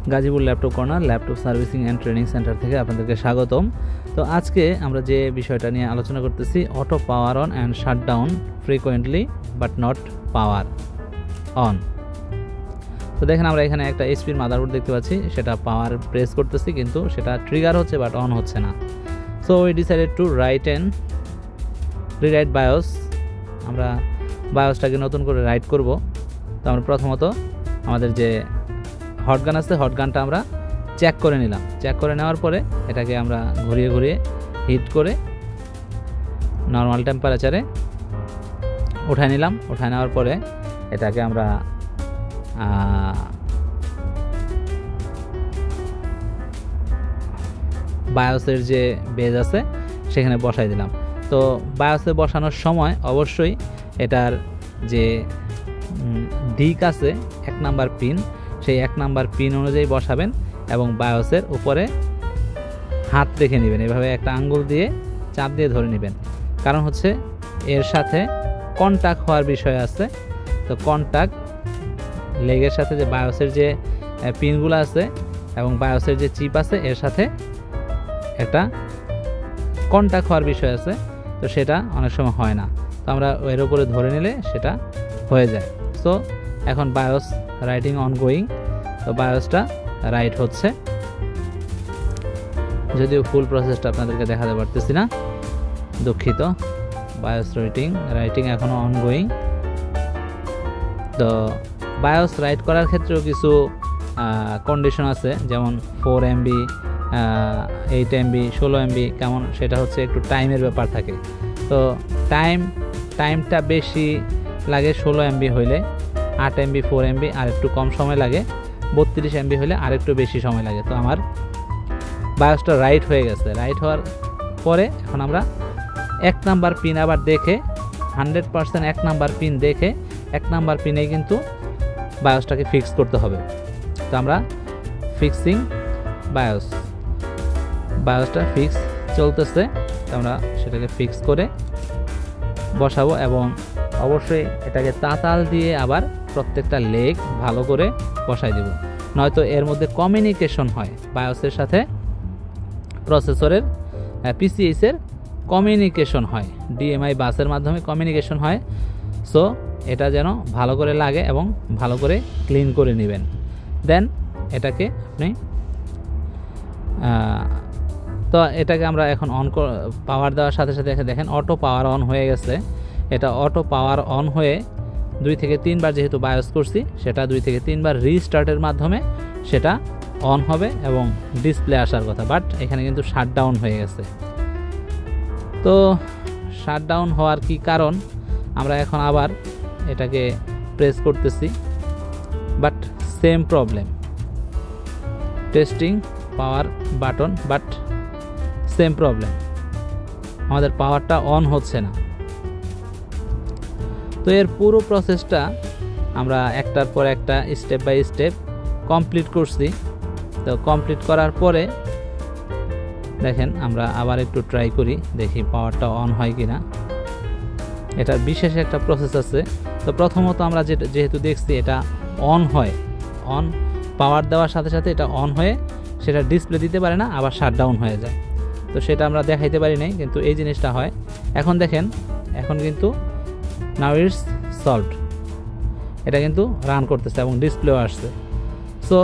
Gazipur laptop corner laptop servicing and training centre থেকে আপনাদেরকে স্বাগতম। তো আজকে আমরা যে বিষয়টা নিয়ে আলোচনা করতেছি, auto power on and shutdown frequently but not power on. তো দেখেন আমরা এখানে একটা এইচপির মাদারবোর্ড দেখতে পাচ্ছি, সেটা পাওয়ার প্রেস করতেছি কিন্তু সেটা ট্রিগার হচ্ছে বাট অন হচ্ছে না। So we decided to rewrite bias. আমরা বায়োসটাকে নতুন করে রাইট করব। তো আমরা প্রথমত আমাদের যে হটগান আছে, হটগানটা আমরা চেক করে নিলাম। চেক করে নেওয়ার পরে এটাকে আমরা ঘুরিয়ে ঘুরিয়ে হিট করে নর্মাল টেম্পারেচারে উঠায় নিলাম। উঠায় নেওয়ার পরে এটাকে আমরা বায়োসের যে বেজ আছে সেখানে বসাই দিলাম। তো বায়োসে বসানোর সময় অবশ্যই এটার যে দিক আছে 1 নাম্বার পিন, সেই 1 নাম্বার পিন অনুযায়ী বসাবেন এবং বায়োসের উপরে হাত রেখে নেবেন। এভাবে একটা আঙ্গুল দিয়ে চাপ দিয়ে ধরে নেবেন, কারণ হচ্ছে এর সাথে কন্টাক্ট হওয়ার বিষয় আছে। তো কন্টাক্ট লেগের সাথে যে বায়োসের যে পিনগুলো আছে এবং বায়োসের যে চিপ আছে এর সাথে একটা কন্টাক্ট হওয়ার বিষয় আছে। তো সেটা অনেক সময় হয় না, তো আমরা এর উপরে ধরে নিলে সেটা হয়ে যায়। সো এখন বায়োস রাইটিং অনগোয়িং। তো বায়োসটা রাইট হচ্ছে, যদিও ফুল প্রসেসটা আপনাদেরকে দেখাতে পারতেছি না, দুঃখিত। বায়োস রাইটিং এখনও অনগোয়িং। তো বায়োস রাইট করার ক্ষেত্রেও কিছু কন্ডিশন আছে, যেমন 4 MB 8 MB 16 MB কেমন, সেটা হচ্ছে একটু টাইমের ব্যাপার থাকে। তো টাইমটা বেশি লাগে 16 MB হইলে, 8 MB 4 MB আর একটু কম সময় লাগে, 32 MB হলে আর একটু বেশি সময় লাগে। তো আমার বায়োসটা রাইট হয়ে গেছে। রাইট হওয়ার পরে এখন আমরা 1 নাম্বার পিন আবার দেখে 100% 1 নাম্বার পিন দেখে 1 নাম্বার পিনে কিন্তু বায়োসটাকে ফিক্স করতে হবে। তো আমরা ফিক্সিং বায়োসটা ফিক্স চলতেছে। তো আমরা সেটাকে ফিক্স করে বসাবো এবং অবশ্যই এটাকে তাতাল দিয়ে আবার প্রত্যেকটা লেগ ভালো করে বসাই দেব, নয়তো এর মধ্যে কমিউনিকেশন হয় বায়োসের সাথে প্রসেসরের পিসিএসের কমিউনিকেশন হয়, ডিএমআই বাসের মাধ্যমে কমিউনিকেশন হয়। সো এটা যেন ভালো করে লাগে এবং ভালো করে ক্লিন করে নেবেন। দেন এটাকে আপনি তো এটাকে আমরা এখন পাওয়ার দেওয়ার সাথে সাথে দেখেন অটো পাওয়ার অন হয়ে গেছে। এটা অটো পাওয়ার অন হয়ে 2 থেকে 3 বার যেহেতু বায়োস করছি, সেটা 2 থেকে 3 বার রিস্টার্টের মাধ্যমে সেটা অন হবে এবং ডিসপ্লে আসার কথা, বাট এখানে কিন্তু শাটডাউন হয়ে গেছে। তো শাটডাউন হওয়ার কি কারণ, আমরা এখন আবার এটাকে প্রেস করতেছি, but same problem, testing power button, but same problem, আমাদের পাওয়ারটা অন হচ্ছে না। তো এর পুরো প্রসেসটা আমরা একটার পর একটা স্টেপ বাই স্টেপ কমপ্লিট করছি। তো কমপ্লিট করার পরে দেখেন আমরা আবার একটু ট্রাই করি, দেখি পাওয়ারটা অন হয় কিনা। এটার বিশেষ একটা প্রসেস আছে। তো প্রথমত আমরা যেহেতু দেখছি এটা অন হয়, অন পাওয়ার দেওয়ার সাথে সাথে এটা অন হয়ে সেটা ডিসপ্লে দিতে পারে না, আবার শাটডাউন হয়ে যায়। তো সেটা আমরা দেখাইতে পারি নাই, কিন্তু এই জিনিসটা হয়। এখন দেখেন, এখন কিন্তু নাও ইটস সলভড, এটা কিন্তু রান করতেছে এবং ডিসপ্লেও আসছে। সো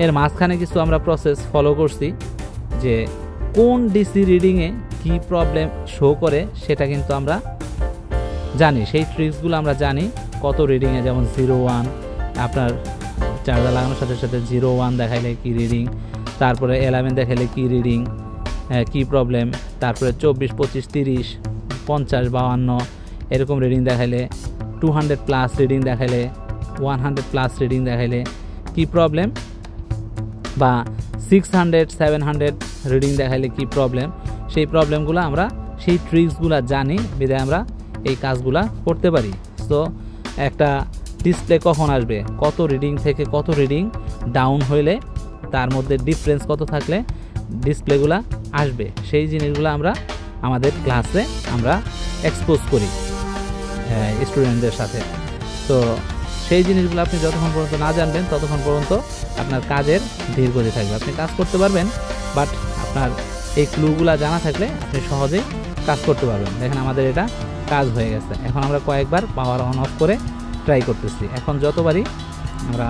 এর মাঝখানে কিছু আমরা প্রসেস ফলো করছি, যে কোন ডিসি রিডিংয়ে কি প্রবলেম শো করে সেটা কিন্তু আমরা জানি, সেই ট্রিক্সগুলো আমরা জানি। কত রিডিংয়ে, যেমন 01 আপনার চার্জার লাগানোর সাথে সাথে 01 দেখাইলে কি রিডিং, তারপরে 11 দেখাইলে কি রিডিং, কি প্রবলেম, তারপরে 24 25 30 50 52 এরকম রিডিং দেখাইলে, 200+ রিডিং দেখাইলে, 100+ রিডিং দেখাইলে কি প্রবলেম, বা 600 700 রিডিং দেখাইলে কি প্রবলেম। সেই প্রবলেমগুলো আমরা, সেই ট্রিক্সগুলো জানি, বিধায় আমরা এই কাজগুলা করতে পারি। সো একটা ডিসপ্লে কখন আসবে, কত রিডিং থেকে কত রিডিং ডাউন হইলে তার মধ্যে ডিফারেন্স কত থাকলে ডিসপ্লেগুলা আসবে, সেই জিনিসগুলো আমরা আমাদের ক্লাসে আমরা এক্সপোজ করি স্টুডেন্টদের সাথে। তো সেই জিনিসগুলো আপনি যতক্ষণ পর্যন্ত না জানবেন ততক্ষণ পর্যন্ত আপনার কাজের ধীর গতি থাকবে। আপনি কাজ করতে পারবেন, বাট আপনার এই ক্লুগুলো জানা থাকলে আপনি সহজেই কাজ করতে পারবেন। দেখেন আমাদের এটা কাজ হয়ে গেছে। এখন আমরা কয়েকবার পাওয়ার অন অফ করে ট্রাই করতেছি। এখন যতবারই আমরা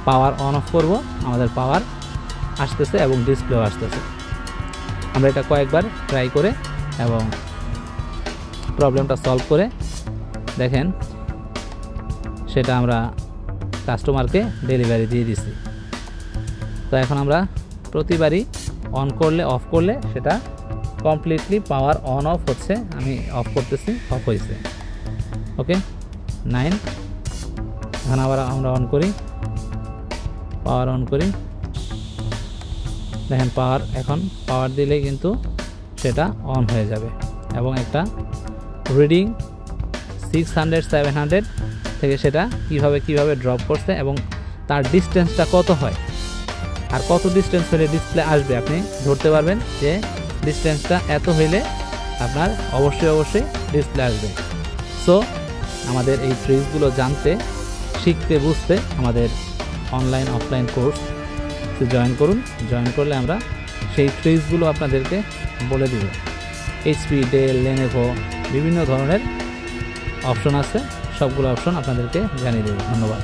পাওয়ার অন অফ করব আমাদের পাওয়ার আসতেছে এবং ডিসপ্লেও আসতেছে। আমরা এটা কয়েকবার ট্রাই করে এবং প্রবলেমটা সলভ করে দেখেন সেটা আমরা কাস্টমারকে ডেলিভারি দিয়ে দিছি। তো এখন আমরা প্রতিবারই অন করলে অফ করলে সেটা কমপ্লিটলি পাওয়ার অন অফ হচ্ছে। আমি অফ করতেছি, অফ হয়েছে। ওকে 9। এখন আবার আমরা অন করি, পাওয়ার অন করি। দেখেন পাওয়ার, এখন পাওয়ার দিলেই কিন্তু সেটা অন হয়ে যাবে এবং একটা রিডিং 600-700 থেকে সেটা কিভাবে ড্রপ করছে এবং তার ডিস্টেন্সটা কত হয় আর কত ডিস্টেন্স হলে ডিসপ্লে আসবে আপনি ধরতে পারবেন যে ডিস্টেন্সটা এত হইলে আপনার অবশ্যই ডিসপ্লে আসবে। সো আমাদের এই ট্রিকসগুলো জানতে, শিখতে, বুঝতে আমাদের অনলাইন অফলাইন কোর্স জয়েন করুন। জয়েন করলে আমরা সেই ট্রিকসগুলো আপনাদেরকে বলে দিব। এইচপি, ডেল, লেনোভো বিভিন্ন ধরনের অপশন আছে, সবগুলো অপশন আপনাদেরকে জানিয়ে দেব। ধন্যবাদ।